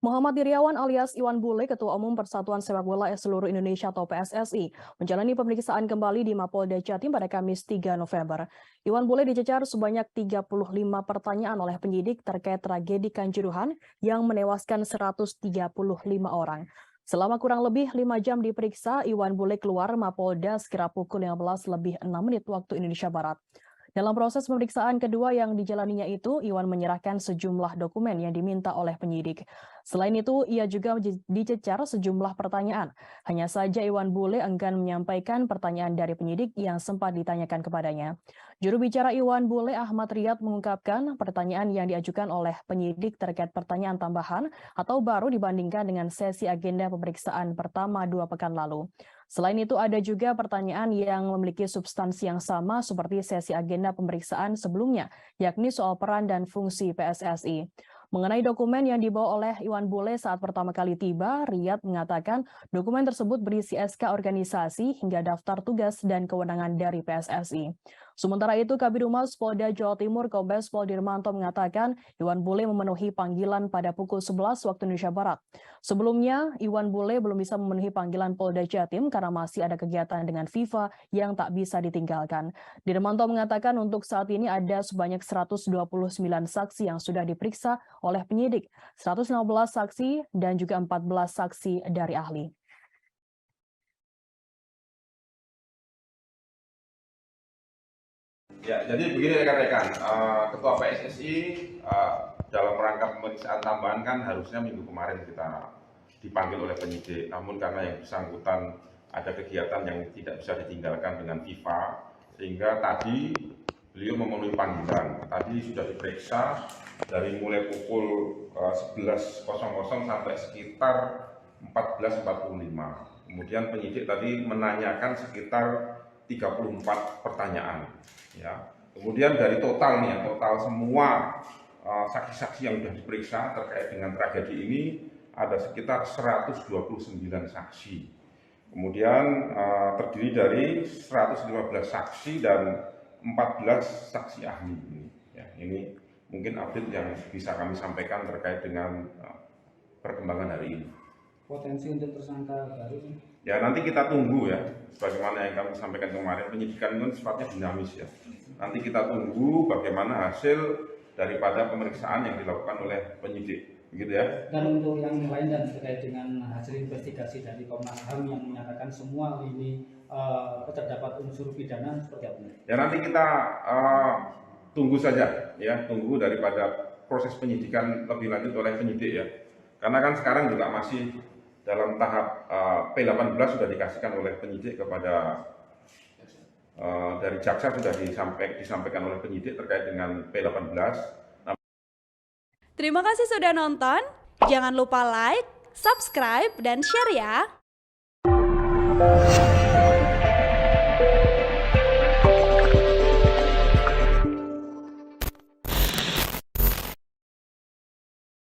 Muhammad Iriawan alias Iwan Bule, Ketua Umum Persatuan Sepak Bola Seluruh Indonesia atau PSSI, menjalani pemeriksaan kembali di Mapolda Jatim pada Kamis 3 November. Iwan Bule dicecar sebanyak 35 pertanyaan oleh penyidik terkait tragedi Kanjuruhan yang menewaskan 135 orang. Selama kurang lebih 5 jam diperiksa, Iwan Bule keluar Mapolda sekira pukul 15:06 waktu Indonesia Barat. Dalam proses pemeriksaan kedua yang dijalaninya itu, Iwan menyerahkan sejumlah dokumen yang diminta oleh penyidik. Selain itu, ia juga dicecar sejumlah pertanyaan. Hanya saja Iwan Bule enggan menyampaikan pertanyaan dari penyidik yang sempat ditanyakan kepadanya. Juru bicara Iwan Bule, Ahmad Riyad, mengungkapkan pertanyaan yang diajukan oleh penyidik terkait pertanyaan tambahan atau baru dibandingkan dengan sesi agenda pemeriksaan pertama 2 pekan lalu. Selain itu, ada juga pertanyaan yang memiliki substansi yang sama seperti sesi agenda pemeriksaan sebelumnya, yakni soal peran dan fungsi PSSI. Mengenai dokumen yang dibawa oleh Iwan Bule saat pertama kali tiba, Riyad mengatakan dokumen tersebut berisi SK organisasi hingga daftar tugas dan kewenangan dari PSSI. Sementara itu, Kabid Humas Polda Jawa Timur Kombes Pol Dirmanto mengatakan Iwan Bule memenuhi panggilan pada pukul 11 waktu Indonesia Barat. Sebelumnya, Iwan Bule belum bisa memenuhi panggilan Polda Jatim karena masih ada kegiatan dengan FIFA yang tak bisa ditinggalkan. Dirmanto mengatakan untuk saat ini ada sebanyak 129 saksi yang sudah diperiksa oleh penyidik, 116 saksi dan juga 14 saksi dari ahli. Ya, jadi begini rekan-rekan, Ketua PSSI dalam rangka pemeriksaan tambahan kan harusnya minggu kemarin kita dipanggil oleh penyidik, namun karena yang bersangkutan ada kegiatan yang tidak bisa ditinggalkan dengan FIFA, sehingga tadi beliau memenuhi panggilan. Tadi sudah diperiksa dari mulai pukul 11.00 sampai sekitar 14.45. Kemudian penyidik tadi menanyakan sekitar 34 pertanyaan. Ya. Kemudian dari total semua saksi-saksi yang sudah diperiksa terkait dengan tragedi ini ada sekitar 129 saksi. Kemudian terdiri dari 115 saksi dan 14 saksi ahli. Ya, ini mungkin update yang bisa kami sampaikan terkait dengan perkembangan hari ini. Potensi untuk tersangka baru? Ya, nanti kita tunggu ya, sebagaimana yang kami sampaikan kemarin, penyidikan itu sifatnya dinamis ya. Nanti kita tunggu bagaimana hasil daripada pemeriksaan yang dilakukan oleh penyidik, begitu ya. Dan untuk yang lain dan terkait dengan hasil investigasi dari Komnas HAM yang menyatakan semua ini terdapat unsur pidana seperti apa? Ya, nanti kita tunggu saja ya, tunggu daripada proses penyidikan lebih lanjut oleh penyidik ya. Karena kan sekarang juga masih dalam tahap P18 sudah dikasihkan oleh penyidik kepada dari jaksa sudah disampaikan oleh penyidik terkait dengan P18. Terima kasih sudah nonton. Jangan lupa like, subscribe, dan share ya.